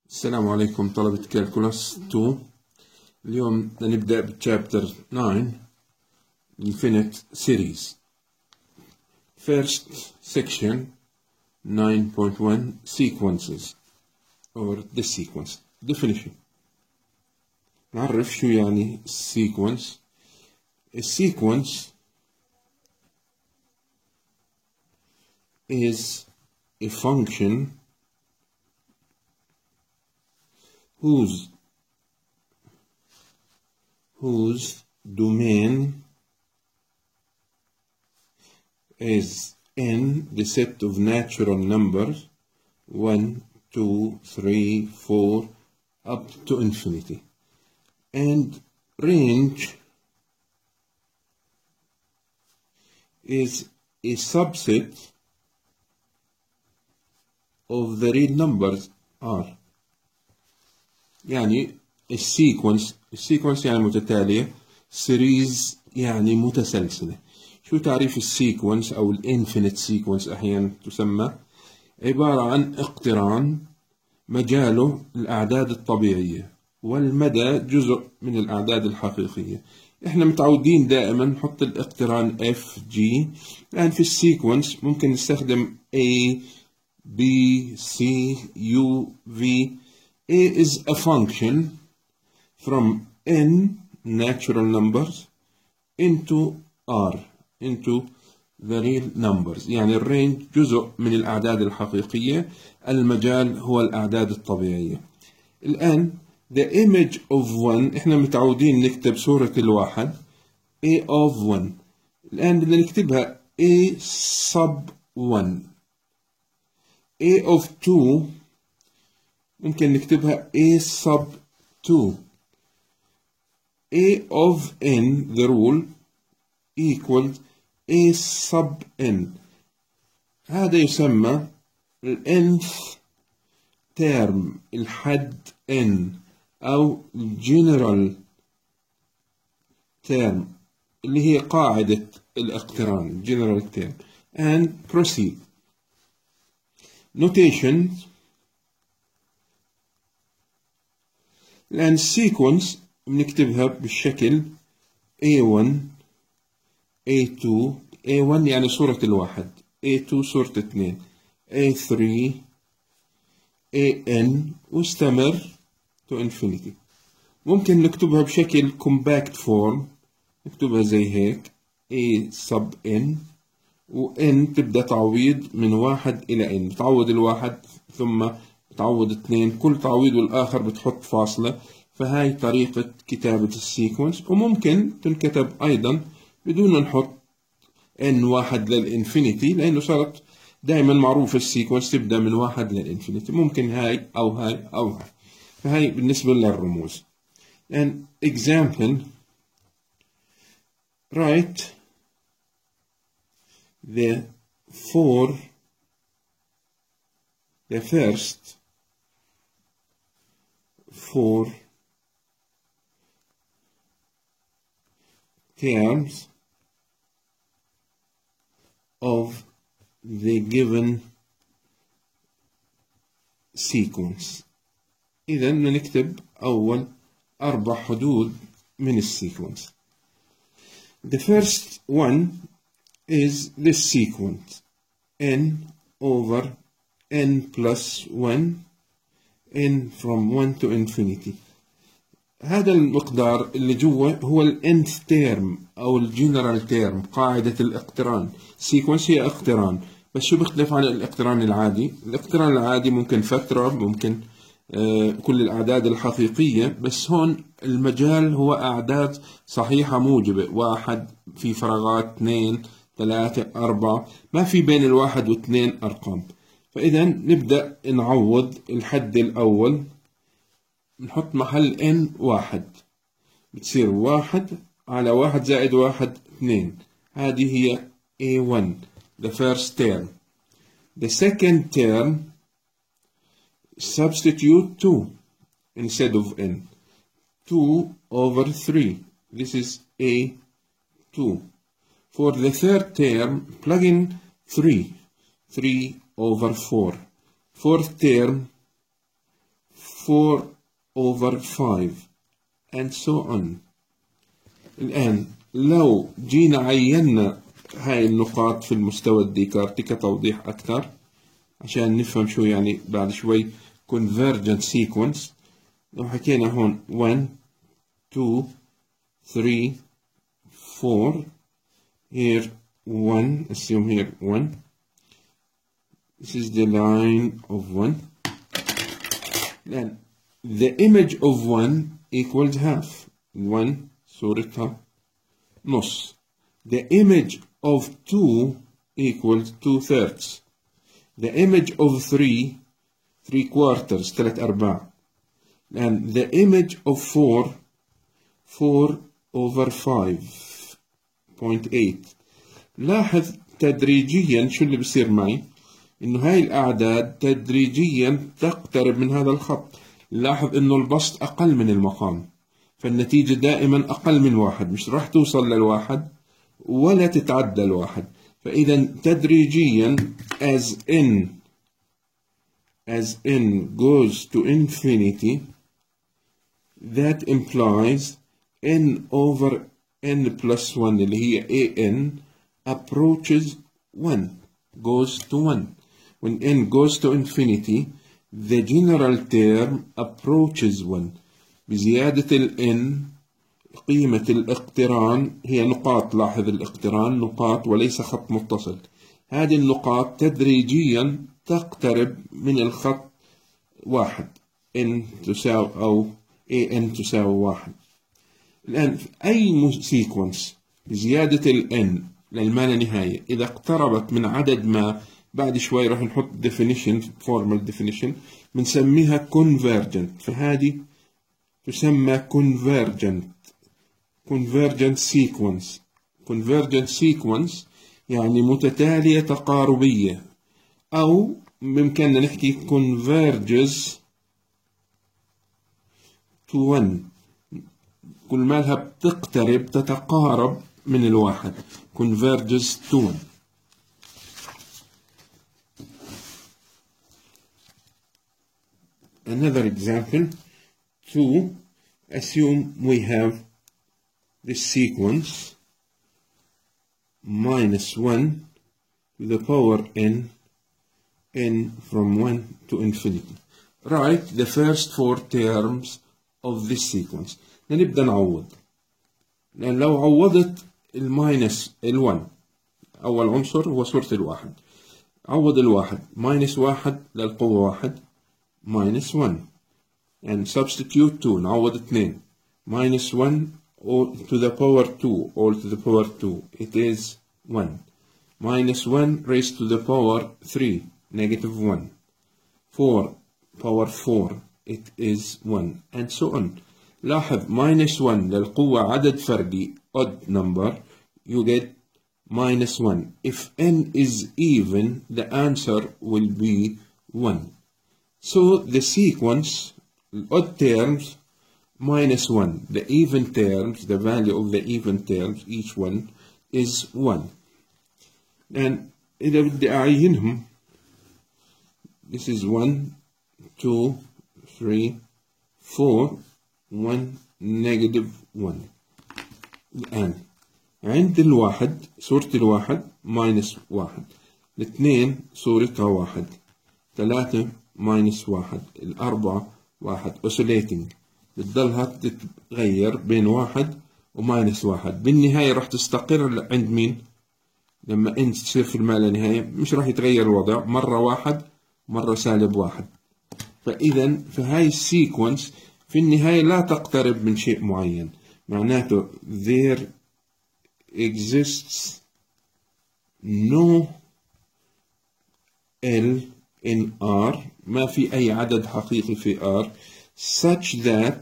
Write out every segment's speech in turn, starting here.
السلام عليكم طلبة كالكولاس 2. اليوم نبدأ بتشابتر 9 Infinite Series. First section 9.1 Sequences or the sequence. Definition. نعرف شو يعني sequence. Sequence is a function whose domain is in the set of natural numbers 1, 2, 3, 4 up to infinity, and range is a subset of the real numbers R. يعني السيكونس يعني متتالية، سيريز يعني متسلسلة. شو تعريف السيكونس أو الانفينيت سيكونس أحيانا تسمى؟ عبارة عن اقتران مجاله الأعداد الطبيعية والمدى جزء من الأعداد الحقيقية. احنا متعودين دائما نحط الاقتران F G، الآن في السيكونس ممكن نستخدم A B C U V. A is a function from n natural numbers into R, into the real numbers. يعني الرينج جزء من الأعداد الحقيقية، المجال هو الأعداد الطبيعية. الآن the image of one، إحنا متعودين نكتب صورة الواحد A of 1. الآن بدنا نكتبها A sub 1. A of 2 ممكن نكتبها A sub 2. A of n the rule equals A sub n. هذا يسمى nth term، الحد n أو general term اللي هي قاعدة الاقتران general term. And proceed. Notation. الآن sequence بنكتبها بالشكل A1 A2 A1 يعني صورة الواحد، A2 صورة 2، A3 AN واستمر to infinity. ممكن نكتبها بشكل compact form، نكتبها زي هيك A sub N، و N تبدأ تعويض من 1 إلى N، بتعوض الواحد ثم بتعوض 2، كل تعويض والآخر بتحط فاصلة. فهاي طريقة كتابة السيكونس، وممكن تنكتب أيضا بدون نحط N1 للإنفينيتي، لأنه صارت دائما معروف السيكونس تبدأ من 1 للإنفينيتي. ممكن هاي أو هاي أو هاي. فهاي بالنسبة للرموز. An example: write the first 4 terms of the given sequence. إذا نكتب أول 4 حدود من السيكونس. The first one is this sequence n over n plus 1 n from 1 to infinity. هذا المقدار اللي جوا هو ال nth term أو ال general term، قاعدة الاقتران. sequence هي اقتران، بس شو بيختلف عن الاقتران العادي؟ الاقتران العادي ممكن فترة، ممكن كل الأعداد الحقيقية، بس هون المجال هو أعداد صحيحة موجبة، 1 في فراغات 2 3 4، ما في بين الواحد واثنين أرقام. فإذا نبدأ نعوض. الحد الأول نحط محل n 1، بتصير 1 على 1 زائد 1 2. هذه هي A1 the first term. The second term substitute 2 instead of n. 2 over 3. This is A2. For the third term plug in 3 over 4. Fourth term 4 over 5 and so on. الآن لو جينا عينا هاي النقاط في المستوى الديكارتي كتوضيح أكثر عشان نفهم شو يعني بعد شوي convergent sequence. لو حكينا هون 1 2 3 4 here 1 assume here 1. This is the line of 1. Then the image of 1 equals half. 1 صورتها نص. The image of 2 equals 2/3. The image of 3 3/4 3/4. And the image of 4 over 5.8. لاحظ تدريجيا شو اللي بصير معي، انه هاي الاعداد تدريجيا تقترب من هذا الخط. لاحظ انه البسط اقل من المقام، فالنتيجة دائما اقل من واحد، مش راح توصل للواحد ولا تتعدى الواحد. فاذا تدريجيا as n goes to infinity, that implies n over n plus 1 اللي هي an approaches 1, goes to 1. When n goes to infinity, the general term approaches 1. بزيادة ال n قيمة الاقتران هي نقاط. لاحظ الاقتران نقاط وليس خط متصل. هذه النقاط تدريجيا تقترب من الخط واحد، n تساوي أو an تساوي واحد. الآن في أي سيكونس بزيادة ال n للما لا نهاية إذا اقتربت من عدد ما، بعد شوي راح نحط definition formal definition بنسميها convergent. فهذه تسمى convergent sequence. convergent sequence يعني متتالية تقاربية، أو بإمكاننا نحكي converges to 1. كل ما لها بتقترب تتقارب من الواحد converges to 1. Another example, 2. Assume we have this sequence -1 to the power n from 1 to infinity. Write the first 4 terms of this sequence. نبدأ نعوض، لأن لو عوضت الماينس ال1 أول عنصر هو صورة الواحد، عوض الواحد -1 للقوة 1 -1 and substitute 2. نعوض 2 -1 all to the power 2 all to the power 2 it is 1 -1 raised to the power 3 -1 4 power 4 it is 1 and so on. لاحظ -1 للقوة عدد فردي odd number you get -1. If n is even the answer will be 1. So the sequence odd terms -1, the even terms, the value of the even terms each one is 1. And إذا بدي أعينهم this is 1 2 3 4 1 -1. الآن عند الواحد صورة الواحد -1، الاثنين صورتها واحد، 3 -1، الأربعة 1 oscillating بتضلها تتغير بين 1 و-1. بالنهاية راح تستقر عند مين؟ لما n تصير في الما لا نهاية مش راح يتغير الوضع، مرة 1 مرة -1. فإذا فهاي السيكونس في النهاية لا تقترب من شيء معين، معناته there exists no L in R، ما في أي عدد حقيقي في R such that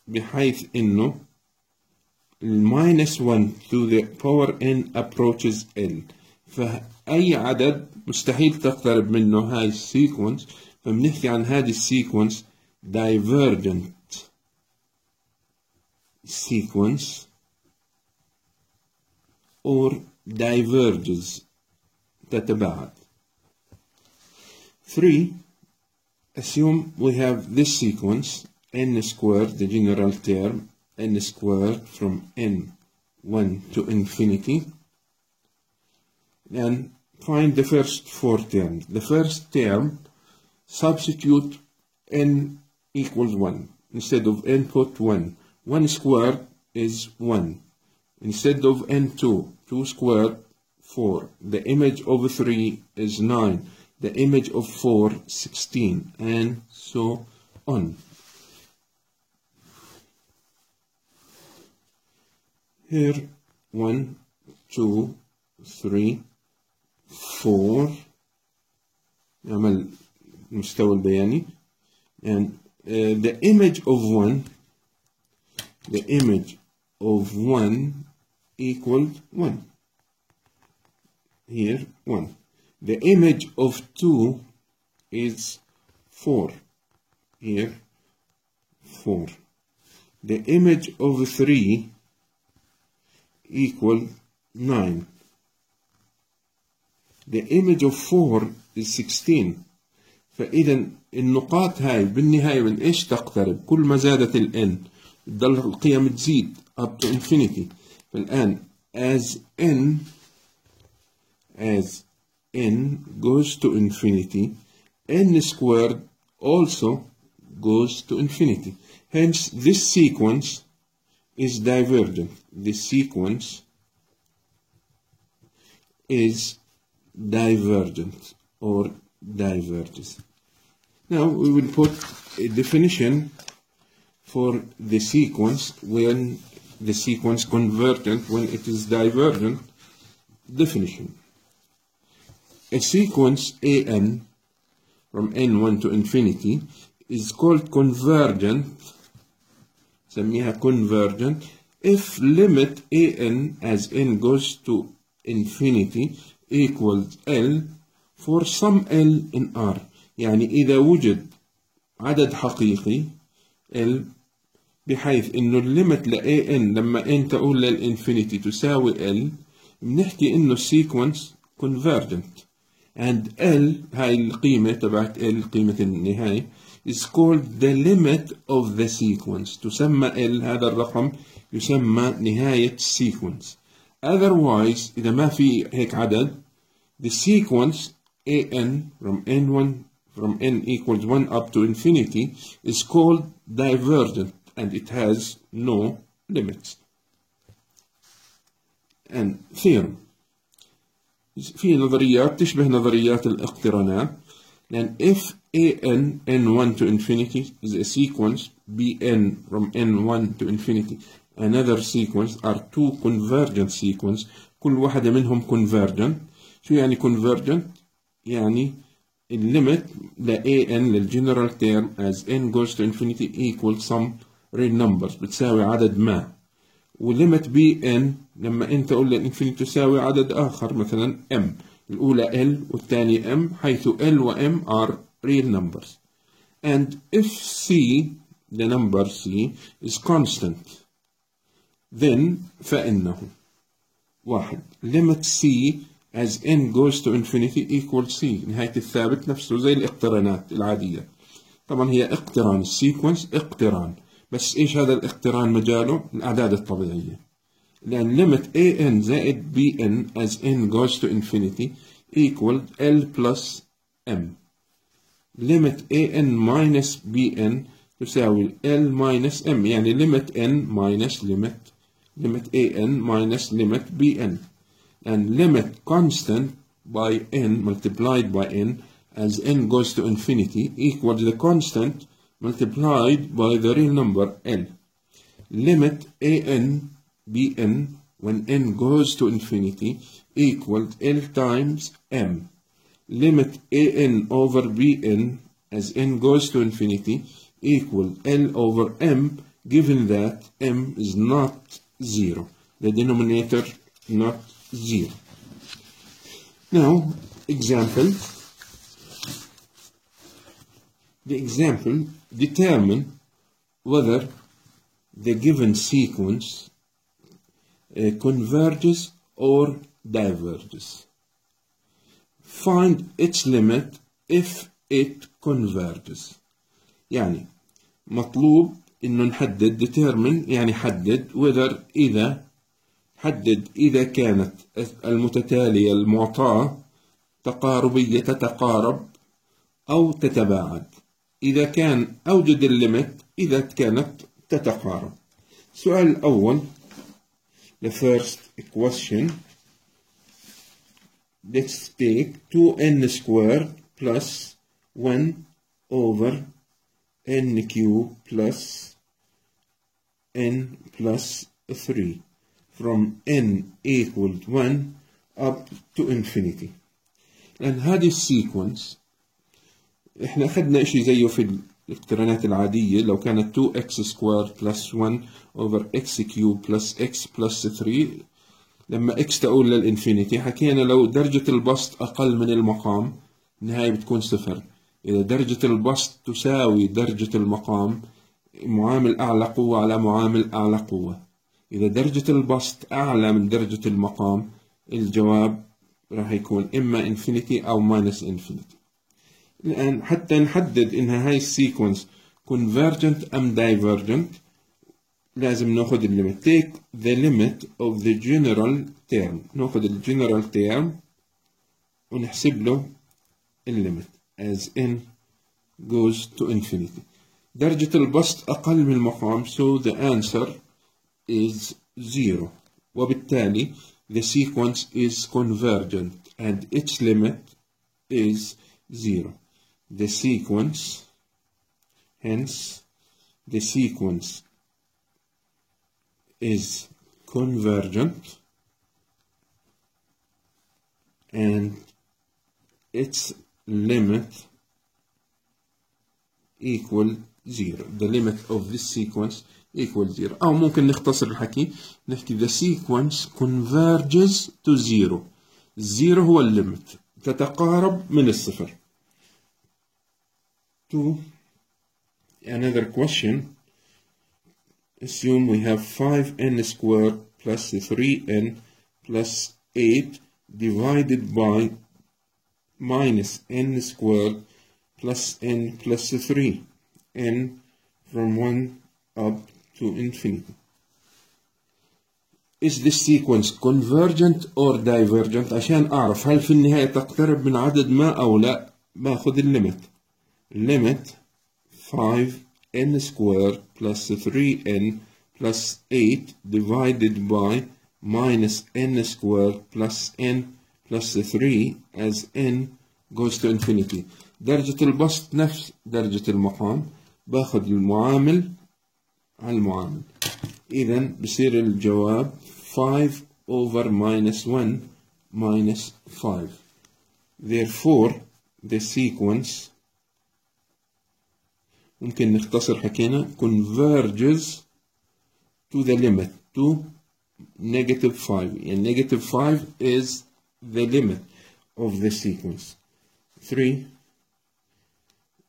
بحيث إنه -1 to the power n approaches L. فأي عدد مستحيل تقترب منه هاي السيكونس، فبنحكي عن هذه السيكونس divergent sequence or diverges تتباعد. 3. assume we have this sequence n squared, the general term, n squared from n1 to infinity, and find the first four terms. The first term, substitute n equals 1. Instead of n, put 1. 1 squared is 1. Instead of n2, 2 squared, 4. The image of 3 is 9. The image of 4, 16, and so on. Here, 1, 2, 3, 4. نعمل المستوى البياني. And the image of 1 equals 1. Here, 1. The image of 2 is 4. Here, 4. The image of 3 equals 9. The image of 4 is 16. فإذا النقاط هاي بالنهاية من إيش تقترب؟ كل ما زادت ال n تضل القيم تزيد up to infinity. فالآن as n goes to infinity, n squared also goes to infinity. Hence, this sequence is divergent. This sequence is divergent or diverges. Now we will put a definition for the sequence when the sequence convergent, when it is divergent. Definition: a sequence an from n1 to infinity is called convergent, سميها convergent, if limit an as n goes to infinity equals L for some L in R. يعني إذا وجد عدد حقيقي L بحيث إنه الليمت ل an لما n تقول للإنفينيتي تساوي L، بنحكي إنه السيكونس convergent. and L هاي القيمة تبعت L قيمة النهاية is called the limit of the sequence. تسمى L، هذا الرقم يسمى نهاية السيكونس. otherwise إذا ما في هيك عدد the sequence an from n equals 1 up to infinity is called divergent and it has no limits. And theorem: في نظريات تشبه نظريات الاقترانات، لأن if an n1 to infinity is a sequence bn from n1 to infinity another sequence are two convergent sequence كل واحدة منهم convergent. شو يعني convergent؟ يعني الليمت ل an للجنرال term as n goes to infinity equals some real numbers بتساوي عدد ما، وليمت bn لما انت تقول للانفينيتي تساوي عدد آخر مثلا m، الأولى l والثانية m، حيث l و m are real numbers. and if c the number c is constant then فإنه: 1. limit c as n goes to infinity equals c، نهاية الثابت نفسه زي الاقترانات العادية. طبعا هي اقتران، السيكونس اقتران، بس ايش هذا الاقتران مجاله؟ الأعداد الطبيعية، لأن limit an زائد bn as n goes to infinity equals l plus m. limit an minus bn تساوي l minus m، يعني limit n minus limit an minus limit bn. and limit constant by n multiplied by n as n goes to infinity equals the constant multiplied by the real number L. Limit an bn when n goes to infinity equals L times m. Limit an over bn as n goes to infinity equals L over m, given that m is not 0. The denominator not 0. Now, example. The example: determine whether the given sequence converges or diverges. Find its limit if it converges. يعني مطلوب إنه نحدد determine يعني حدد whether إذا كانت المتتالية المعطاة تقاربية تتقارب أو تتباعد. إذا كان أوجد الليمت إذا كانت تتقارب. السؤال الأول the first question. Let's take 2n squared plus 1 over n cube plus n plus 3 from n equaled 1 up to infinity. لأن هذه السيكونس إحنا أخذنا إشي زيه في الاقترانات العادية. لو كانت 2x squared plus 1 over x cube plus x plus 3 لما x تؤول للإنفينيتي حكينا لو درجة البسط أقل من المقام النهاية بتكون صفر. إذا درجة البسط تساوي درجة المقام معامل أعلى قوة على معامل أعلى قوة. إذا درجة البسط أعلى من درجة المقام الجواب راح يكون إما إنفينيتي أو ماينس إنفينيتي. الآن حتى نحدد إنها هاي السيكونس convergent أم divergent لازم ناخذ الليمت. take the limit of the general term. ناخذ الجنرال term ونحسب له الليمت as n goes to infinity. درجة البسط أقل من المقام so the answer is 0. وبالتالي the sequence is convergent and its limit is 0. The sequence, hence the sequence is convergent and its limit equal 0. The limit of this sequence equal 0. أو ممكن نختصر الحكي نحكي the sequence converges to 0. 0 هو الليمت تتقارب من الصفر. To another question. Assume we have 5n squared plus 3n plus 8 divided by minus n squared plus n plus 3 n from 1 up to infinity. Is this sequence convergent or divergent؟ عشان أعرف هل في النهاية تقترب من عدد ما أو لا باخذ الليمت. limit 5n squared plus 3n plus 8 divided by minus n squared plus n plus 3 as n goes to infinity. درجة البسط نفس درجة المقام باخذ المعامل على المعامل. إذا بصير الجواب 5 over minus 1 minus 5. Therefore the sequence ممكن نختصر حكينا converges to the limit to negative 5. And negative 5 is the limit of the sequence. 3.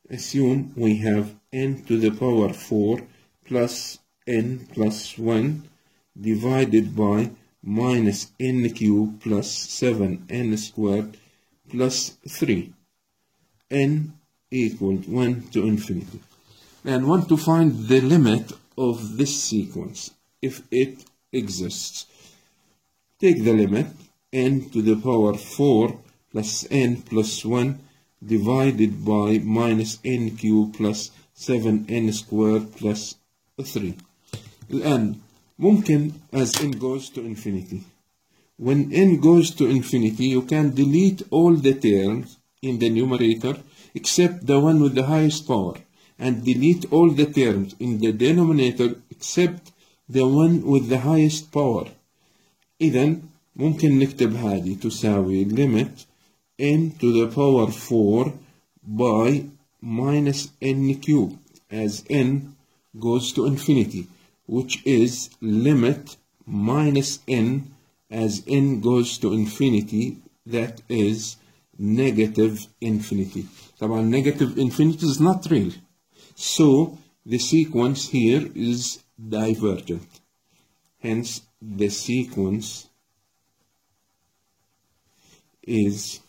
Assume we have n to the power 4 plus n plus 1 divided by minus n cubed plus 7n squared plus 3. n equals 1 to infinity. And want to find the limit of this sequence if it exists. Take the limit n to the power 4 plus n plus 1 divided by minus n cubed plus 7n squared plus 3. الآن ممكن as n goes to infinity. When n goes to infinity you can delete all the terms in the numerator except the one with the highest power, and delete all the terms in the denominator except the one with the highest power. إذن ممكن نكتب هذه تساوي limit n to the power 4 by minus n cubed as n goes to infinity, which is limit minus n as n goes to infinity, that is negative infinity. طبعا negative infinity is not real, so the sequence here is divergent. Hence the sequence is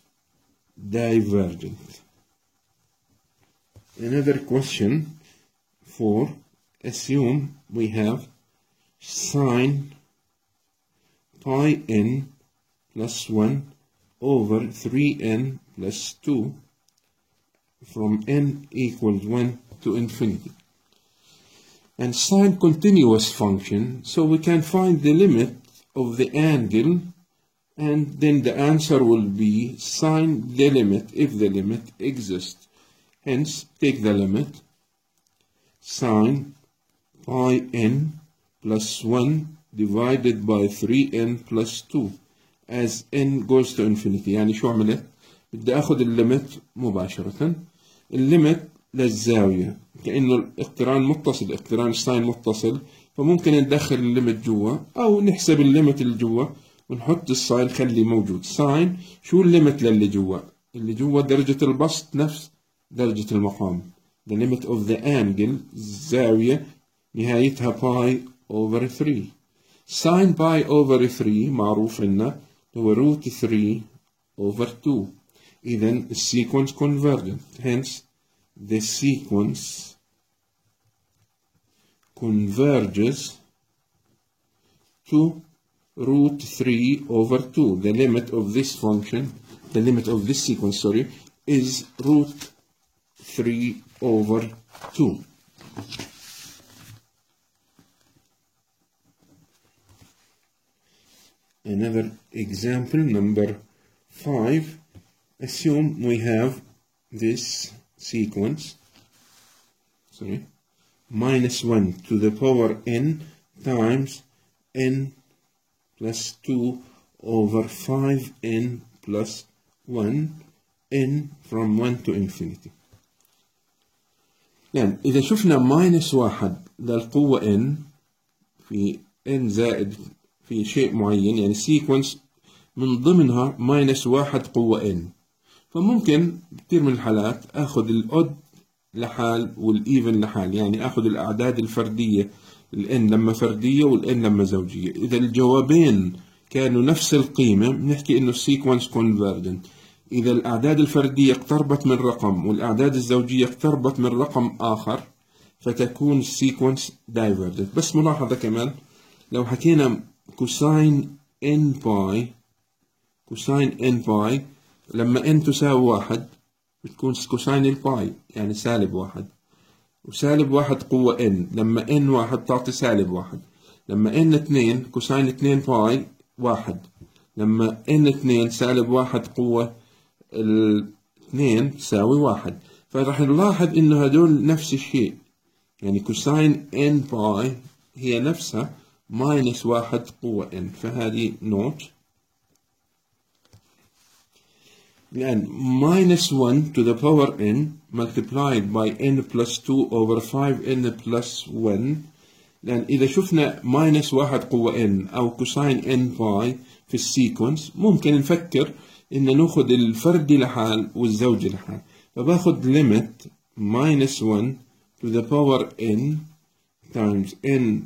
divergent. Another question 4. Assume we have sine pi n plus 1 over 3n plus 2 from n equals 1 to infinity. And sine continuous function, so we can find the limit of the angle, and then the answer will be sine the limit if the limit exists. Hence, take the limit sine pi n plus 1 divided by 3n plus 2 as n goes to infinity. يعني شو عملت؟ بدي اخذ الليمت مباشرة. الليمت للزاوية كأنه الاقتران متصل، اقتران ساين متصل، فممكن ندخل الليمت جوا او نحسب الليمت اللي جوا ونحط الساين نخليه موجود. ساين شو الليمت للي جوا؟ اللي جوا درجة البسط نفس درجة المقام. The limit of the angle الزاوية نهايتها باي over 3. ساين باي over 3 معروف لنا هو root 3 over 2. إذا السيكونس convergent. Hence the sequence converges to root 3 over 2. The limit of this function, the limit of this sequence, sorry, is root 3 over 2. Another example, number 5. Assume we have this sequence, minus 1 to the power n times n plus 2 over 5n plus 1, n from 1 to infinity. يعني إذا شفنا minus 1 للقوة n في n زائد في شيء معين، يعني sequence من ضمنها minus 1 قوة n، فممكن كثير من الحالات اخذ الاود لحال والايفن لحال، يعني اخذ الاعداد الفرديه الان لما فرديه والان لما زوجيه. اذا الجوابين كانوا نفس القيمه بنحكي انه السيكونس كونفرجنت. اذا الاعداد الفرديه اقتربت من رقم والاعداد الزوجيه اقتربت من رقم اخر فتكون السيكونس دايفرجنت. بس ملاحظه كمان، لو حكينا كوساين ان باي، كوساين ان باي لما n تساوي 1 بتكون كوساين الباي يعني سالب 1، وسالب 1 قوة n، لما n 1 تعطي سالب 1، لما n 2 كوساين 2 باي 1، لما n 2 سالب 1 قوة 2 تساوي 1. فرح نلاحظ انه هدول نفس الشيء، يعني كوساين n باي هي نفسها ماينس 1 قوة n، فهذه نوت. لأن minus 1 to the power n multiplied by n plus 2 over 5n plus 1. لأن إذا شفنا minus 1 قوة n أو كوساين n باي في السيكونس ممكن نفكر إن نأخذ الفردي لحال والزوجي لحال، فباخذ limit minus 1 to the power n times n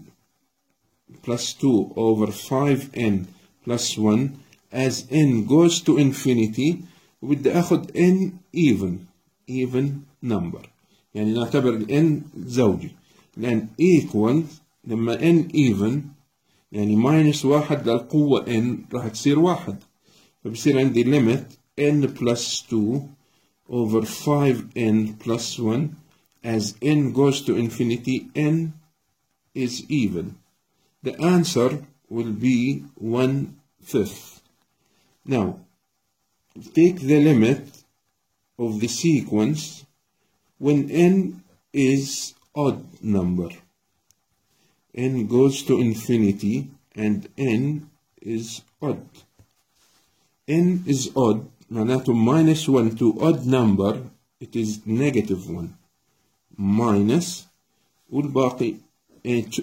plus 2 over 5n plus 1 as n goes to infinity. وبدي اخذ n even number، يعني نعتبر ال n زوجي، لان equal لما n even يعني minus 1 للقوة n راح تصير 1، فبصير عندي limit n plus 2 over 5n plus 1 as n goes to infinity n is even. The answer will be 1/5. Now take the limit of the sequence when n is odd number. n goes to infinity and n is odd. n is odd معناته minus 1 to odd number it is negative 1 minus والباقي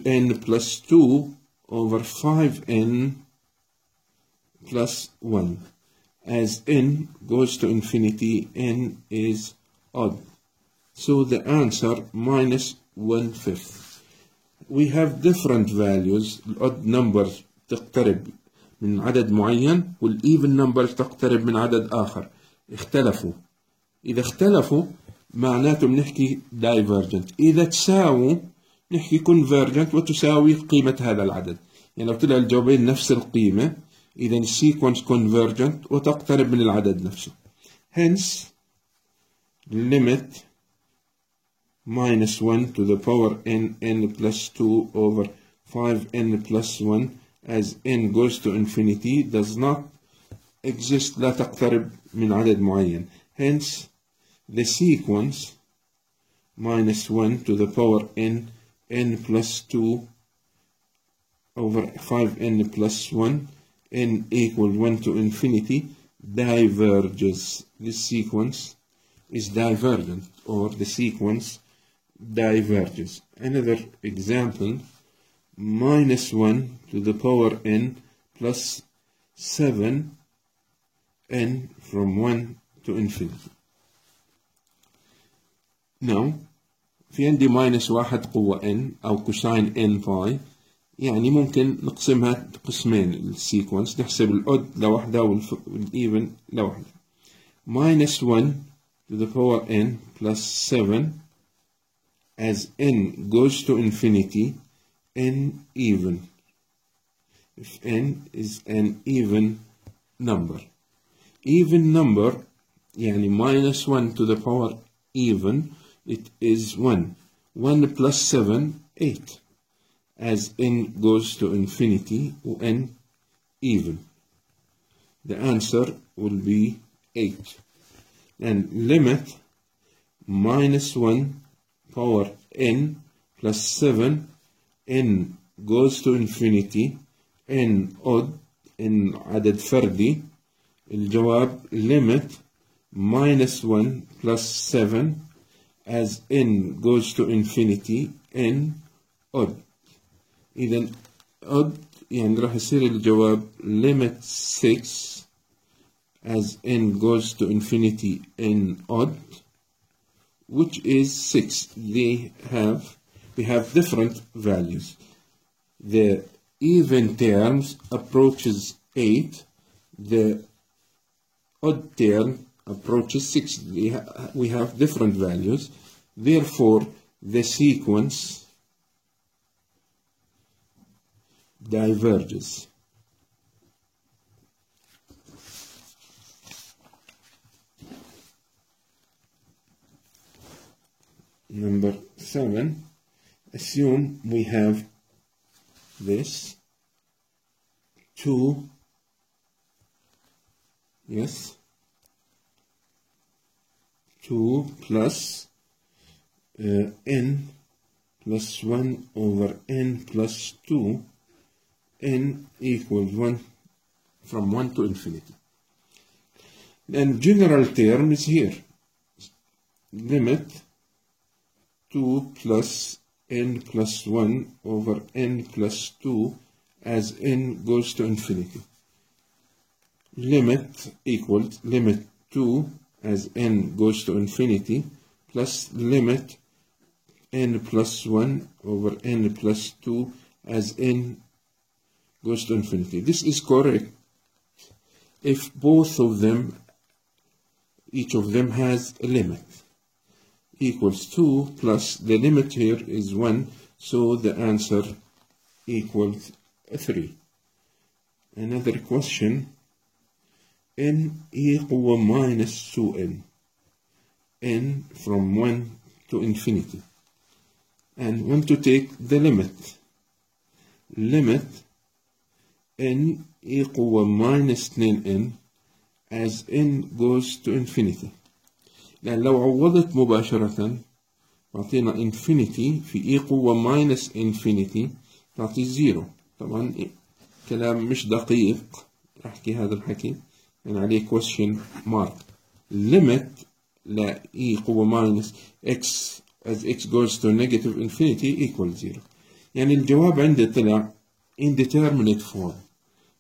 n plus 2 over 5n plus 1. As n goes to infinity, n is odd. So the answer minus 1/5. We have different values. الodd numbers تقترب من عدد معين والeven numbers تقترب من عدد آخر. اختلفوا. إذا اختلفوا معناته بنحكي divergent. إذا تساووا نحكي convergent وتساوي قيمة هذا العدد. يعني لو طلع الجوابين نفس القيمة إذا السيكونس convergent وتقترب من العدد نفسه. hence limit minus 1 to the power n plus 2 over 5n plus 1 as n goes to infinity does not exist. لا تقترب من عدد معين. hence the sequence minus 1 to the power n plus 2 over 5n plus 1 n equals 1 to infinity diverges. This sequence is divergent, or the sequence diverges. Another example, minus 1 to the power n plus 7 n from 1 to infinity. Now في عندي minus 1 قوة n أو كوساين n باي، يعني ممكن نقسمها قسمين السيكونس، نحسب الأود لوحدة والإيفن لوحدة. minus 1 to the power n plus 7 as n goes to infinity n even, if n is an even number. Even number يعني minus 1 to the power even, it is 1. 1 plus 7 8 as n goes to infinity n even. The answer will be 8. And limit minus 1 power n plus 7 n goes to infinity n odd n عدد فردي. الجواب limit minus 1 plus 7 as n goes to infinity n odd. إذا odd يعني راح يصير الجواب limit 6 as n goes to infinity n odd, which is 6. We have different values. The even terms approaches 8. The odd term approaches 6. We have different values. Therefore, the sequence diverges. Number 7, assume we have this 2, yes, 2 plus n plus 1 over n plus 2, n equals 1 from 1 to infinity. Then general term is here. Limit 2 plus n plus 1 over n plus 2 as n goes to infinity. Limit equals limit 2 as n goes to infinity plus limit n plus 1 over n plus 2 as n goes to infinity. This is correct if both of them, each of them has a limit. Equals 2 plus the limit here is 1, so the answer equals 3. Another question, n equal minus 2n, n from 1 to infinity, and want to take the limit. Limit n equal minus 2n as n goes to infinity. لأن لو عوضت مباشرة تعطينا infinity في e قوة minus infinity تعطي 0. طبعا كلام مش دقيق أحكي هذا الحكي يعني عليه question mark. limit ل e قوة minus x as x goes to negative infinity equals 0. يعني الجواب عندي طلع indeterminate form.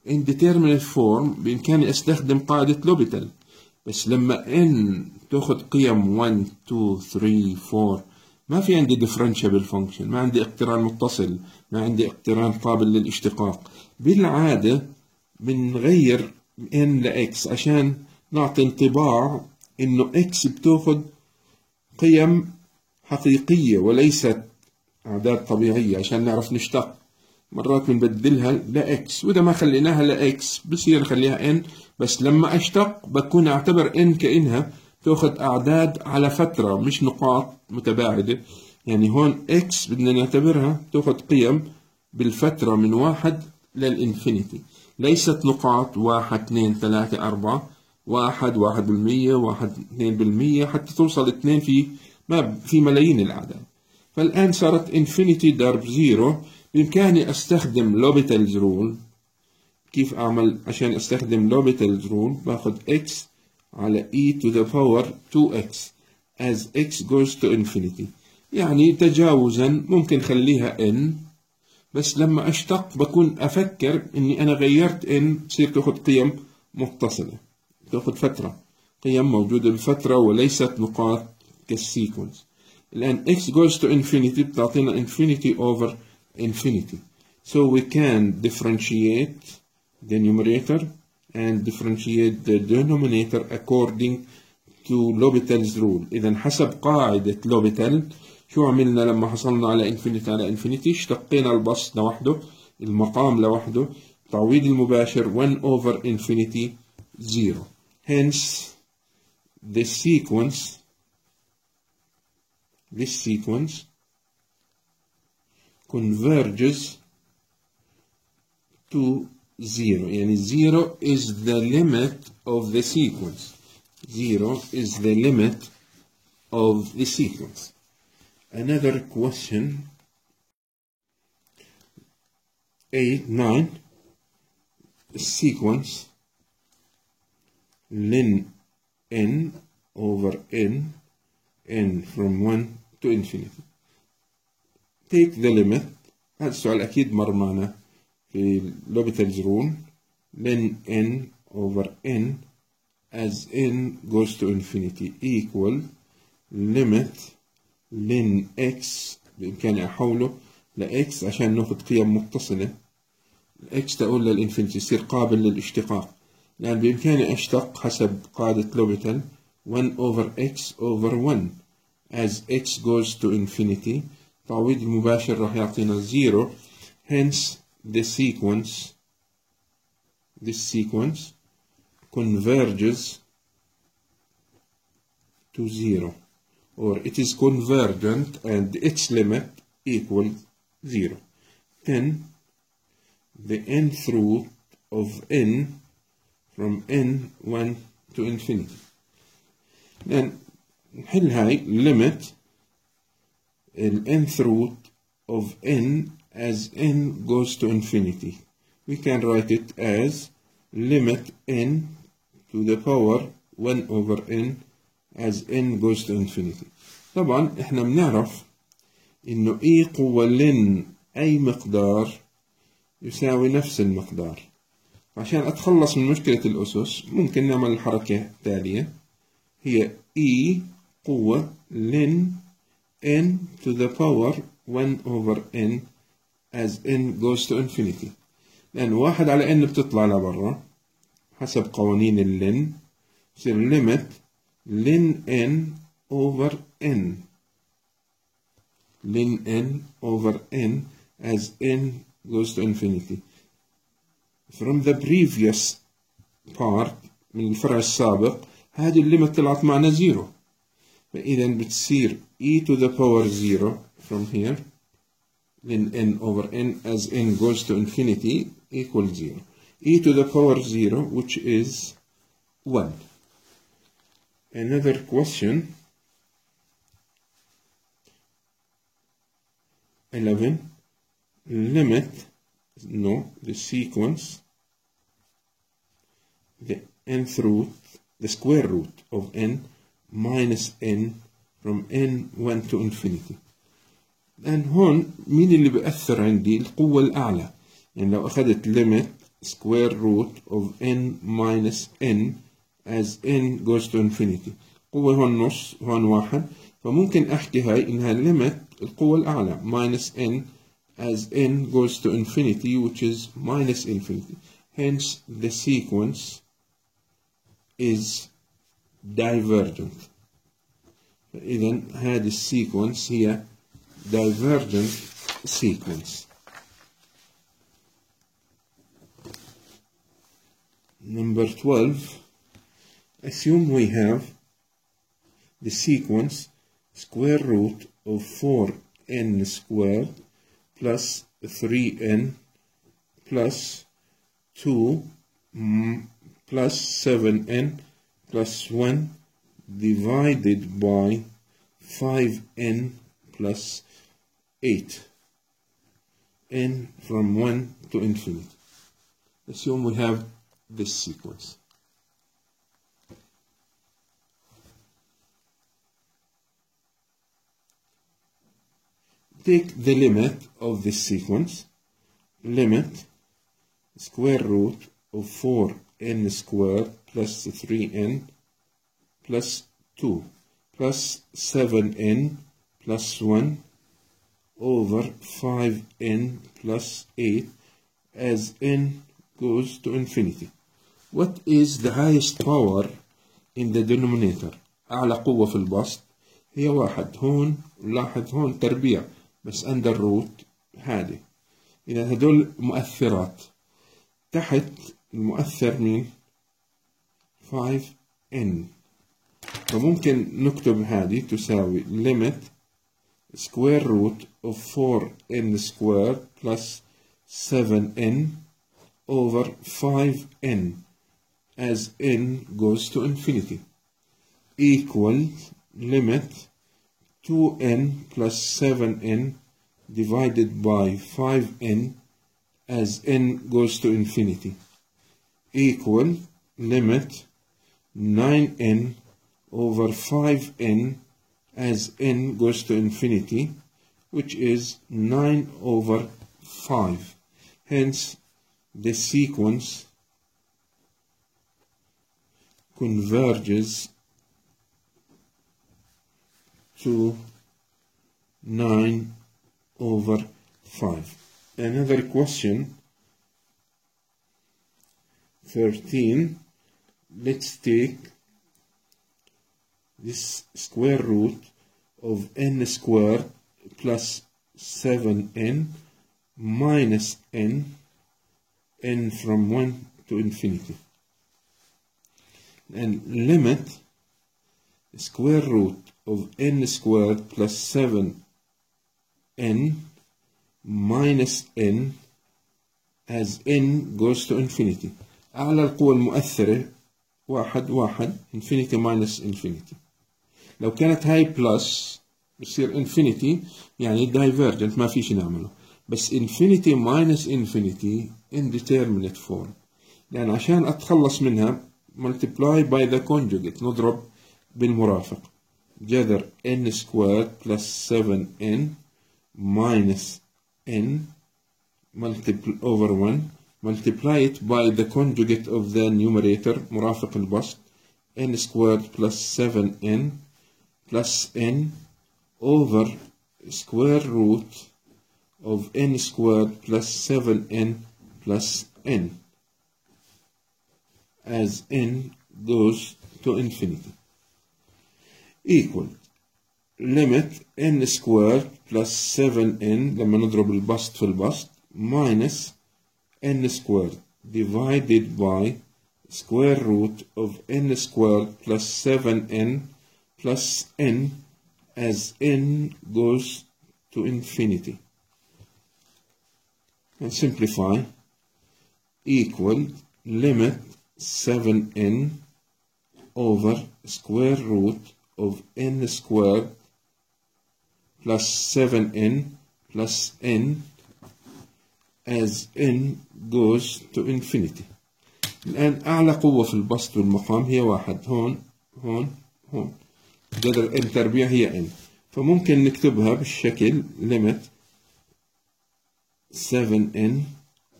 indeterminate form بإمكاني أستخدم قاعدة لوبيتال، بس لما n تأخذ قيم 1 2 3 4 ما في عندي differentiable function، ما عندي اقتران متصل، ما عندي اقتران قابل للاشتقاق. بالعادة بنغير n ل x عشان نعطي انطباع انه x بتأخذ قيم حقيقية وليست أعداد طبيعية عشان نعرف نشتق. مرات بنبدلها لإكس، وإذا ما خليناها لإكس بصير نخليها إن، بس لما أشتق بكون أعتبر إن كأنها تأخذ أعداد على فترة مش نقاط متباعدة. يعني هون إكس بدنا نعتبرها تأخذ قيم بالفترة من 1 للإنفينيتي، ليست نقاط 1 2 3 4 1 1%، 1 2%، حتى توصل 2 في ملايين الأعداد. فالآن صارت إنفينيتي ضرب 0. بإمكاني أستخدم لوبيتلز رول. كيف أعمل عشان أستخدم لوبيتلز رول؟ باخذ x على e to the power 2x as x goes to infinity. يعني تجاوزا ممكن خليها n، بس لما أشتق بكون أفكر إني أنا غيرت n تصير تأخذ قيم متصلة، تأخذ فترة، قيم موجودة بفترة وليست نقاط كالسيكونس. الآن x goes to infinity بتعطينا infinity over infinity. So we can differentiate the numerator and differentiate the denominator according to L'Hopital's rule. إذا حسب قاعدة لوبيتال شو عملنا لما حصلنا على infinity على infinity؟ اشتقينا البسط لوحده، المقام لوحده، تعويض المباشر 1 over infinity 0. Hence this sequence converges to 0. يعني 0 is the limit of the sequence. 0 is the limit of the sequence. Another question 8, 9. Sequence ln n over n from 1 to infinity. Take the limit. هذا السؤال أكيد مر معنا في L'Hopital's rule. ln n over n as n goes to infinity equal limit ln x. بإمكاني أحوله لx عشان ناخذ قيم متصلة. x تقول للإنفينيتي يصير قابل للاشتقاق، لأن بإمكاني أشتق حسب قاعدة لوبيتال 1 over x over 1 as x goes to infinity. تعويض المباشر راح يعطينا 0. Hence this sequence converges to 0, or it is convergent and its limit equals 0. Then the nth root of n from n1 to infinity. Then نحل هاي limit nth root of n as n goes to infinity. We can write it as limit n to the power 1 over n as n goes to infinity. طبعا احنا بنعرف انه اي قوة لن اي مقدار يساوي نفس المقدار. عشان اتخلص من مشكلة الاسس ممكن نعمل الحركة التالية، هي e قوة لن n to the power 1 over n as n goes to infinity. لأن 1 على n بتطلع لبرا حسب قوانين اللن، يصير limit ln n over n ln n over n as n goes to infinity. From the previous part من الفرع السابق هذه الليمت طلعت معنا 0، فإذا بتصير e to the power 0 from here ln n over n as n goes to infinity equals 0. e to the power 0 which is 1. Another question 11. Limit the sequence the nth root, the square root of n minus n from n1 to infinity. الآن هون مين اللي بأثر عندي؟ القوة الأعلى. يعني لو أخذت limit square root of n minus n as n goes to infinity، قوة هون نص هون 1، فممكن أحكي هاي إنها limit القوة الأعلى minus n as n goes to infinity which is minus infinity. Hence the sequence is divergent. فإذا هذه السيكونس هي divergent sequence. Number 12, assume we have the sequence square root of 4n squared plus 3n plus 2 plus 7n plus 1 divided by 5n plus 8, n from 1 to infinity. Assume we have this sequence. Take the limit of this sequence. Limit square root of 4n squared plus 3n plus 2 plus 7n plus 1 over 5n plus 8 as n goes to infinity. What is the highest power in the denominator? أعلى قوة في البسط هي 1. هون لاحظ هون تربيع بس under root هذه. إذا هدول مؤثرات. تحت المؤثر مين؟ 5n. فممكن نكتب هذه تساوي limit square root of 4n squared plus 7n over 5n as n goes to infinity equal limit 2n plus 7n divided by 5n as n goes to infinity equal limit 9n over 5n as n goes to infinity, which is 9 over 5. Hence, the sequence converges to 9 over 5. Another question, 13. Let's take this square root of n squared plus 7n minus n from 1 to infinity, and limit square root of n squared plus 7n minus n as n goes to infinity. أعلى القوى المؤثرة 1 infinity minus infinity. لو كانت هاي بلس بصير infinity يعني divergent ما فيش نعمله. بس infinity minus infinity indeterminate form. يعني عشان أتخلص منها multiply by the conjugate نضرب بالمرافق. جذر n squared plus 7n minus n over 1 multiply it by the conjugate of the numerator مرافق البسط n squared plus 7n plus n over square root of n squared plus 7n plus n as n goes to infinity equal limit n squared plus 7n لما نضرب البسط في البسط minus n squared divided by square root of n squared plus 7n plus n as n goes to infinity, and simplify equal limit 7n over square root of n squared plus 7n plus n as n goes to infinity. الآن أعلى قوة في البسط والمقام هي 1. هون جذر n تربيع هي n. فممكن نكتبها بالشكل limit 7n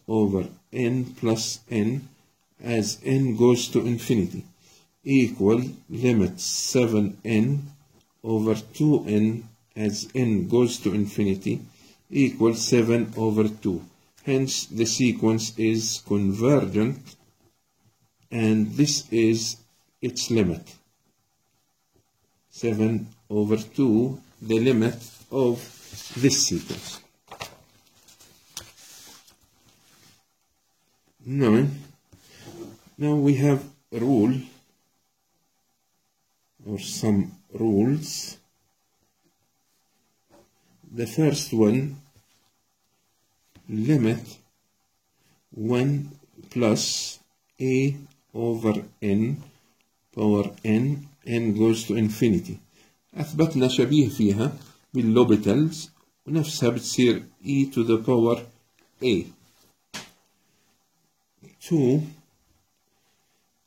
over n plus n as n goes to infinity equal limit 7n over 2n as n goes to infinity equal 7 over 2. Hence the sequence is convergent and this is its limit 7 over 2 the limit of this sequence. 9. Now we have a rule or some rules. The first one, limit 1 plus a over n power n goes to infinity. أثبتنا شبيه فيها باللوبيتالز ونفسها بتصير e to the power a. 2.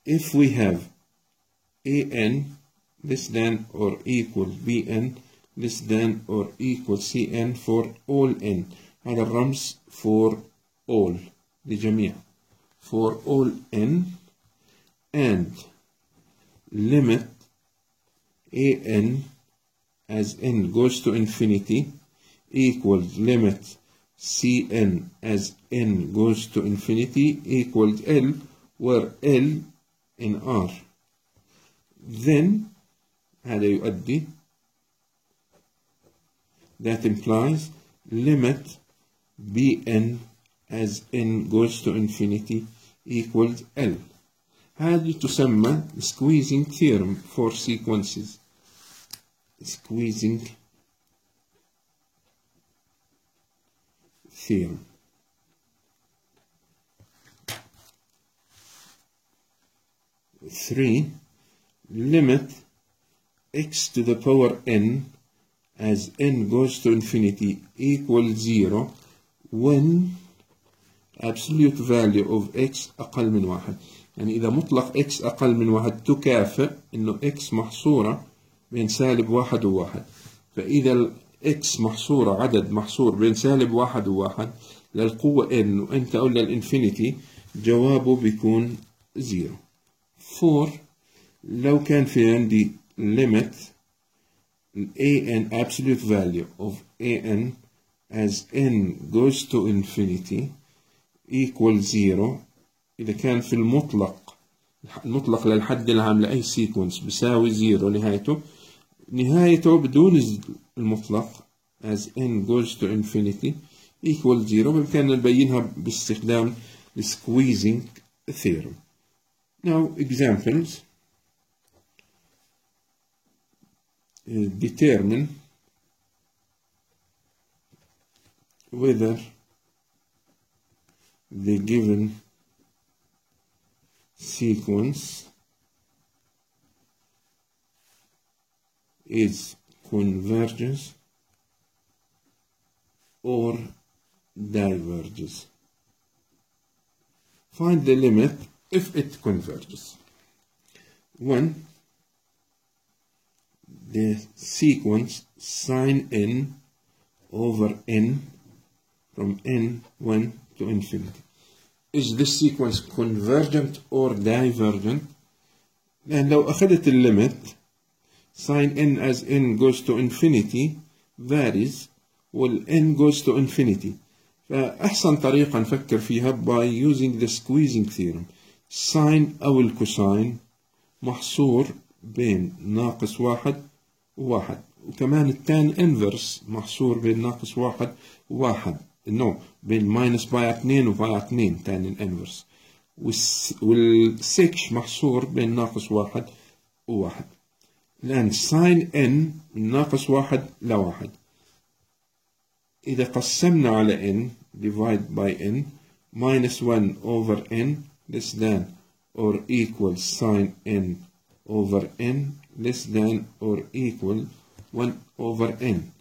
If we have an less than or equal bn less than or equal cn for all n. هذا الرمز for all لجميع for all n, and limit an as n goes to infinity equals limit cn as n goes to infinity equals L, where L in R. Then هذا يؤدي, that implies limit bn as n goes to infinity equals L. هذه تسمى squeezing theorem for sequences. Squeezing theorem. Three, limit x to the power n as n goes to infinity equals 0 when absolute value of x أقل من 1. يعني إذا مطلق x أقل من 1 تكافئ إنه x محصورة بين سالب 1 و1. فإذا x محصورة عدد محصور بين سالب 1 و1 للقوة n وأنت تقول للإنفينيتي جوابه بيكون 0. 4. لو كان في عندي limit an absolute value of an as n goes to infinity equals 0. إذا كان في المطلق للحد العام لأي سيكونس بيساوي 0 نهايته بدون المطلق as n goes to infinity equals 0. بإمكاننا نبينها باستخدام squeezing theorem. Now examples. Determine whether the given sequence is converges or diverges. Find the limit if it converges. 1. The sequence sin n over n from n1 to infinity. Is this sequence convergent or divergent? لأن لو أخذت limit sin n as n goes to infinity varies وال n goes to infinity. فأحسن طريقة نفكر فيها by using the squeezing theorem. sin أو الكوساين محصور بين ناقص 1 و1 وكمان التان inverse محصور بين ناقص 1 و1 بين minus باي 2 وباي 2 تان inverse والسكش محصور بين ناقص 1 و1 لأن sin n من ناقص 1 ل1 إذا قسمنا على n divide by n minus 1 over n less than or equal sin n over n less than or equal 1 over n.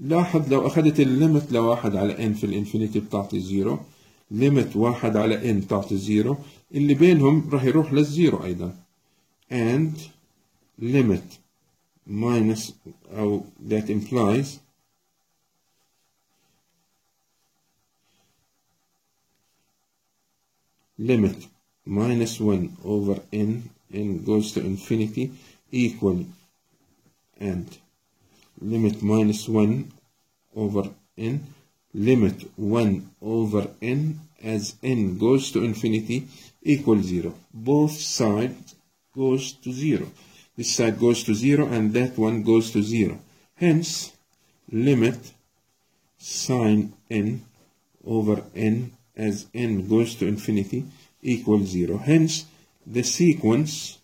لاحظ لو أخذت الليمت لواحد على n في الانفينيتي بتعطي 0 ليمت 1 على n تعطي 0 اللي بينهم راح يروح للزيرو أيضا and limit minus أو that implies limit minus 1 over n goes to infinity equal and limit minus 1 over n limit 1 over n as n goes to infinity equals 0. Both sides goes to 0. this side goes to 0 and that one goes to 0. Hence, limit sine n over n as n goes to infinity equals 0. Hence, the sequence,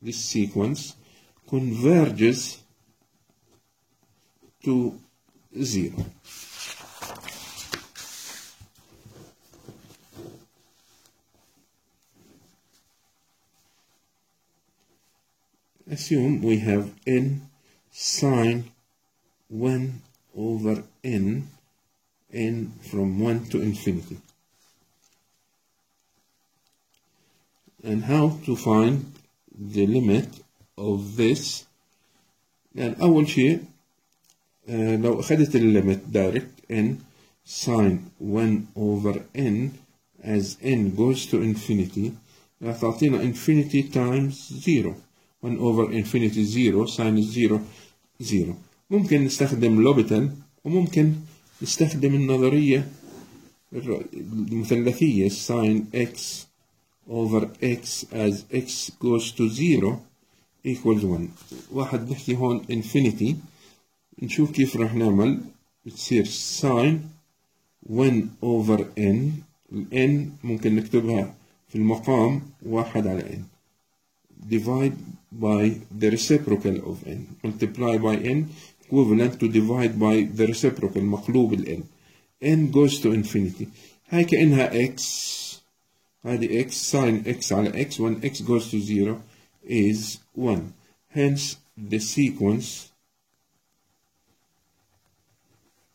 this sequence, converges to 0. Assume we have n sine 1 over n from 1 to infinity. And how to find the limit of this? يعني أول شيء لو أخذت الليمت direct n sine 1 over n as n goes to infinity راح تعطينا infinity times 0. 1 over infinity 0 sine 0 0. ممكن نستخدم لوبيتال وممكن نستخدم النظرية المثلثية sin x over x as x goes to 0 equals 1. واحد نحكي هون infinity، نشوف كيف راح نعمل. بتصير sin 1 over n، n ممكن نكتبها في المقام 1 على n divide by the reciprocal of n multiply by n equivalent to divide by the reciprocal مقلوب ال n. n goes to infinity، هاي كأنها x، هذه x sin x على x when x goes to 0 is 1. Hence the sequence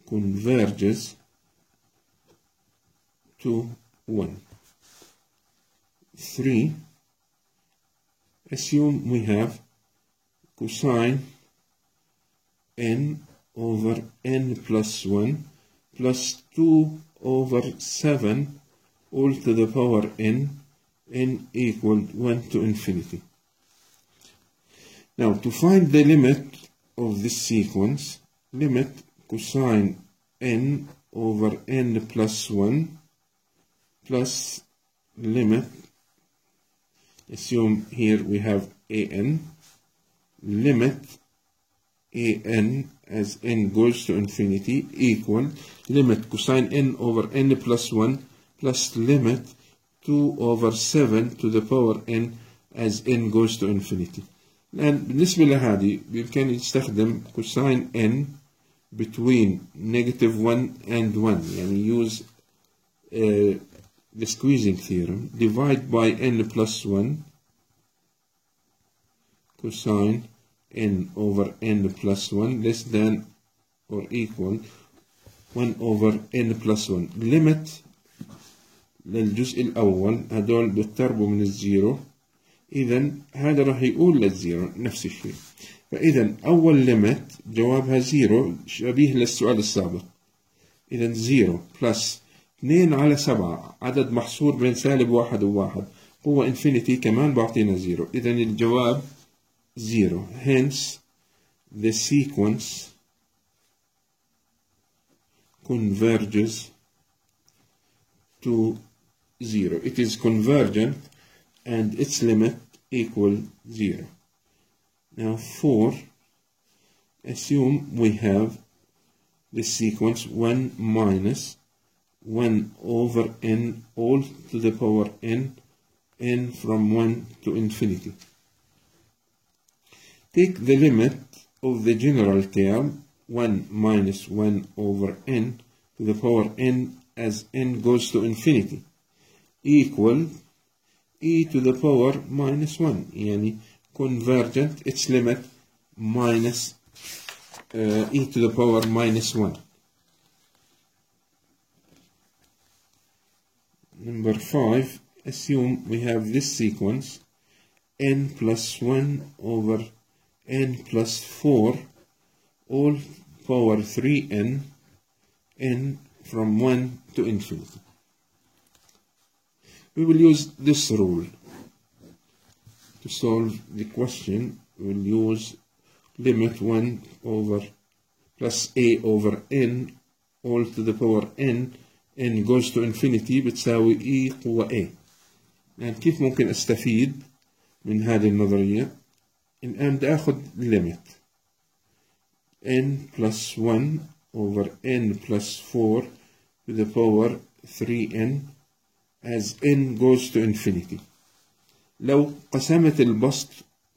converges to 1. 3. Assume we have cosine n over n plus 1 plus 2 over 7 all to the power n equal 1 to infinity. Now to find the limit of this sequence, limit cosine n over n plus 1 plus limit, assume here we have an, limit an as n goes to infinity equal limit cosine n over n plus 1 plus limit 2 over 7 to the power n as n goes to infinity. الآن بالنسبة لهذه بإمكاني نستخدم cosine n between negative 1 and 1، يعني use the squeezing theorem, divide by n plus 1 cosine n over n plus 1 less than or equal 1 over n plus 1. limit للجزء الأول هدول بيقتربوا من الزيرو، إذا هذا راح يقول للزيرو نفس الشيء. فإذا أول limit جوابها زيرو شبيه للسؤال السابق. إذا زيرو بلس 2 على 7 عدد محصور بين سالب 1 و1 قوة انفينيتي كمان بعطينا زيرو، إذا الجواب زيرو. Hence the sequence converges to 0. It is convergent and its limit equal 0. Now 4, assume we have the sequence 1 minus 1 over n all to the power n from 1 to infinity. Take the limit of the general term 1 minus 1 over n to the power n as n goes to infinity equal e to the power minus 1، يعني convergent its limit minus e to the power minus 1. Number 5, assume we have this sequence n plus 1 over n plus 4 all power 3n n from 1 to infinity. We will use this rule to solve the question. We will use limit 1 over plus a over n all to the power n goes to infinity بتساوي e قوة a. يعني كيف ممكن استفيد من هذه النظرية؟ الآن بدي آخذ limit n plus 1 over n plus 4 to the power 3n as n goes to infinity. لو قسمت البسط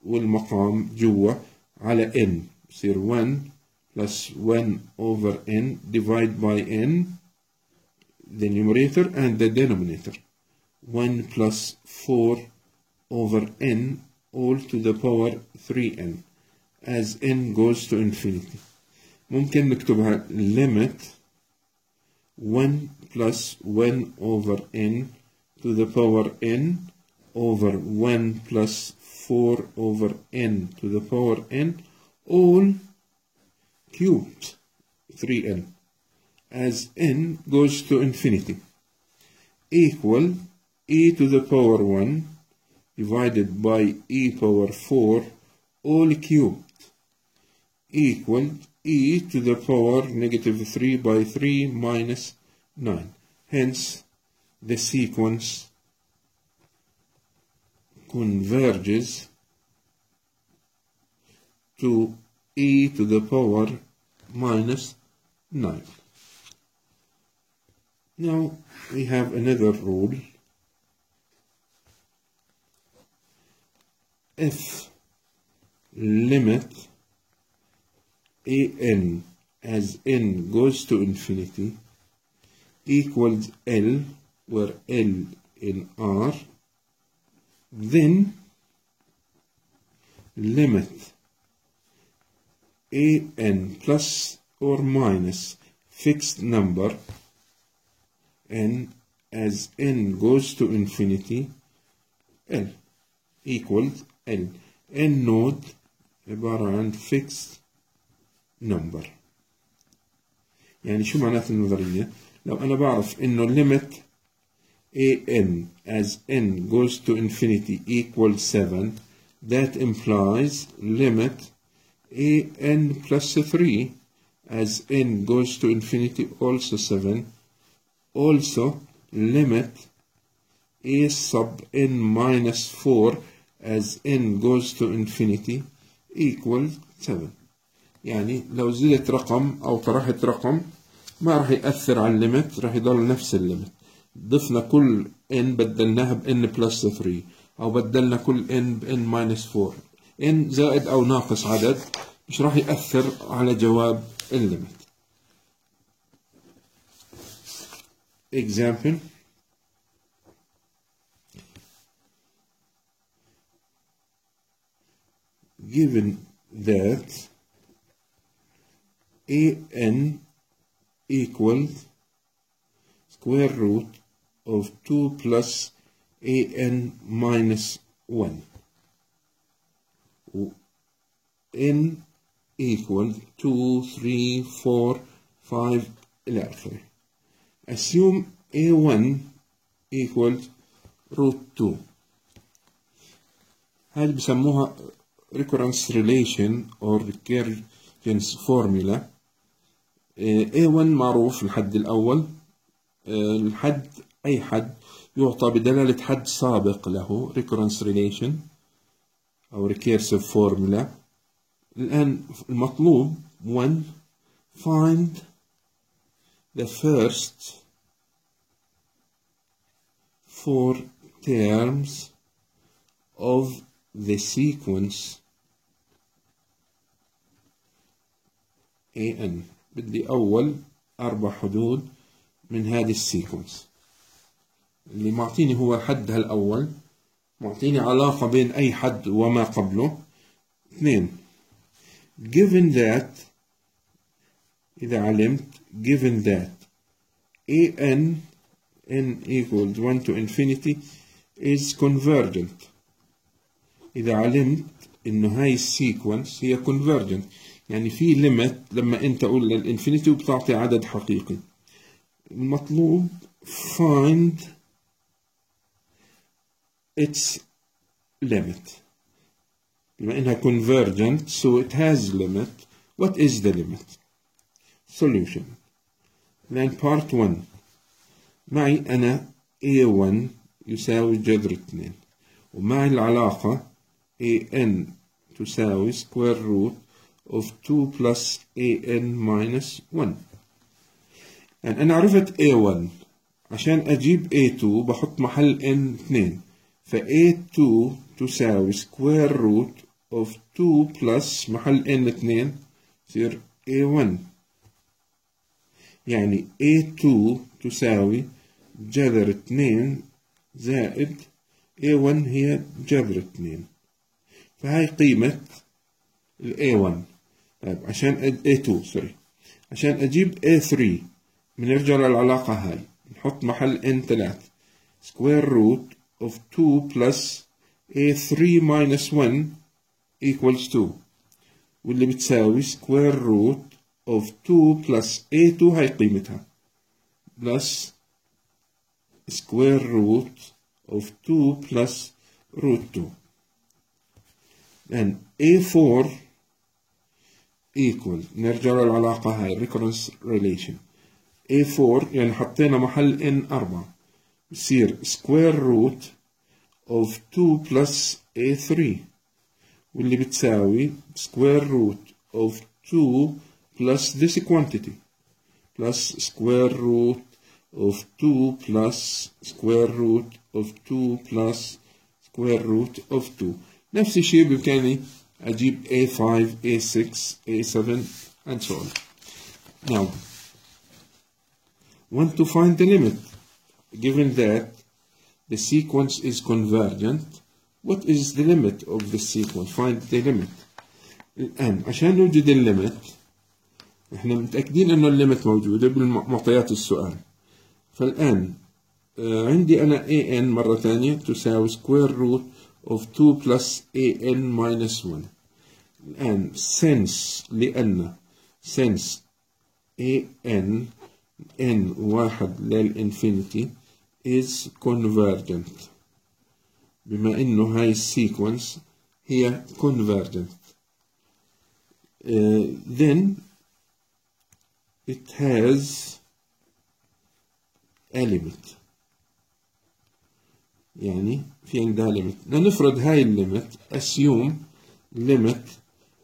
والمقام جوا على n بصير 1 plus 1 over n divide by n, the numerator and the denominator. 1 plus 4 over n all to the power 3n as n goes to infinity. ممكن نكتبها limit 1 plus 1 over n to the power n over 1 plus 4 over n to the power n all cubed 3n as n goes to infinity equal e to the power 1 divided by e power 4 all cubed equal e to the power negative 3 by 3 minus 9. Hence, the sequence converges to e to the power minus 9. Now, we have another rule. If limit an as n goes to infinity equals L, where L in R, then limit an plus or minus fixed number n as n goes to infinity L equals L. n node عبارة عن fixed number. يعني شو معنات النظرية؟ لو أنا بعرف إنه limit an as n goes to infinity equals 7, that implies limit an plus 3 as n goes to infinity also 7, also limit a sub n minus 4 as n goes to infinity equals 7. يعني لو زدت رقم أو طرحت رقم ما راح يأثر على الليمت، راح يضل نفس الليمت. ضفنا كل n بدلناها ب n plus 3 أو بدلنا كل n ب n minus 4، n زائد أو ناقص عدد مش راح يأثر على جواب الليمت. Example. Given that an equals square root of 2 plus an minus 1, n equals 2, 3, 4, 5 إلى آخره. Assume a1 equals root 2. هذه بسموها recurrence relation or recurrence formula. a1 معروف الحد الأول، الحد أي حد يعطى بدلالة حد سابق له recurrence relation أو recursive formula. الآن المطلوب 1 find the first 4 terms of the sequence an. بدي أول 4 حدود من هذه السيكونس. اللي معطيني هو حدها الأول، معطيني علاقة بين أي حد وما قبله. 2 given that، إذا علمت given that n equals 1 to infinity is convergent. إذا علمت إنه هاي السيكونس هي convergent، يعني في limit لما أنت تقول للإنفينيتي وبتعطي عدد حقيقي. المطلوب find its limit. بما إنها convergent so it has limit. What is the limit? Solution. Then part 1. معي أنا a1 يساوي جذر 2، ومعي العلاقة an تساوي square root of 2 plus an minus 1. يعني أنا عرفت a1 عشان أجيب a2 بحط محل n 2 a2 تساوي square root of 2 plus محل n 2 يصير a1. يعني a2 تساوي جذر 2 زائد a1 هي جذر 2. فهاي قيمة ال a1. طيب عشان a2 سوري عشان أجيب a3 بنرجع للعلاقة هاي نحط محل n 3 square root of 2 plus a3 minus 1 equals 2 واللي بتساوي square root of 2 plus a2 هاي قيمتها plus square root of 2 plus root 2. then a4 equal نرجع للعلاقة هاي recurrence relation a4 يعني حطينا محل n 4 بصير square root of 2 plus a3 واللي بتساوي square root of 2 plus this quantity plus square root of 2 plus square root of 2 plus square root of 2. نفس الشيء بإمكاني أجيب a5 a6 a7 and so on. Now want to find the limit given that the sequence is convergent. What is the limit of the sequence? Find the limit. الآن عشان نوجد الليمت احنا متأكدين انه الليمت موجودة بالمعطيات السؤال. فالآن عندي أنا an مرة ثانية تساوي square root of 2 plus an minus 1. الآن لأن since an n واحد للإنفينيتي is convergent بما إنه هاي السيكونس هي convergent then it has a limit. يعني في عندها limit. نفرض هاي الليمت assume limit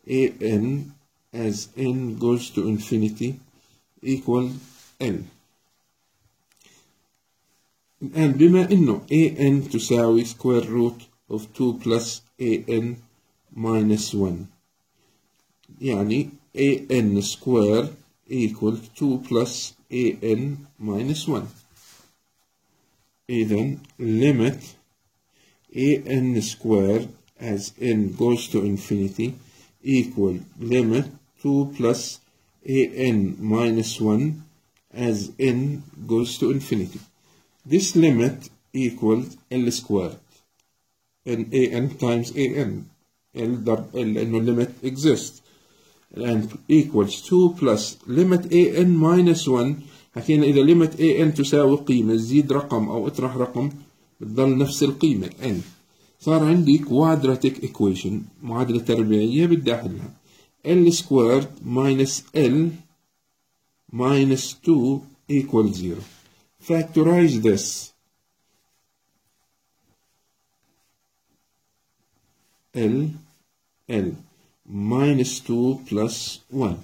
an as n goes to infinity equal n. الآن بما إنه an تساوي square root of 2 plus an minus 1 يعني an square equal 2 plus an minus 1. إذن limit an square as n goes to infinity equal limit 2 plus an minus 1 as n goes to infinity. This limit equals L squared and an times an. L ضرب L لأنه limit exists and equals 2 plus limit an minus 1. حكينا إذا limit an تساوي قيمة زيد رقم أو اطرح رقم بتضل نفس القيمة n. صار عندي quadratic equation معادلة تربيعية بدي أحلها L squared minus L minus 2 equals 0. Factorize this. L minus 2 plus 1.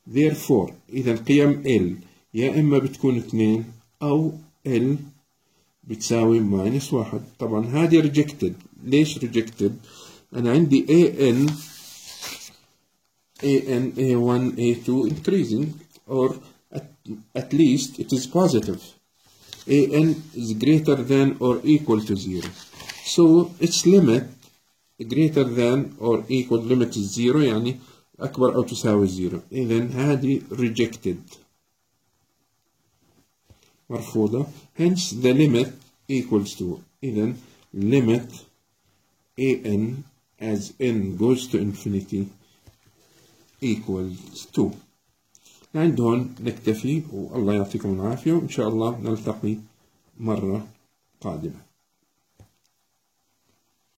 Therefore إذا قيم L يا إما بتكون 2 أو L بتساوي minus 1. طبعا هذه rejected. ليش rejected؟ أنا عندي an A1 A2 increasing or at least it is positive. an is greater than or equal to 0. So its limit greater than or equal limit is 0 يعني أكبر أو تساوي 0. إذن هذه rejected مرفوضة. Hence the limit equals to. إذن limit an as n goes to infinity equals 2. عند هون نكتفي والله يعطيكم العافية وإن شاء الله نلتقي مرة قادمة.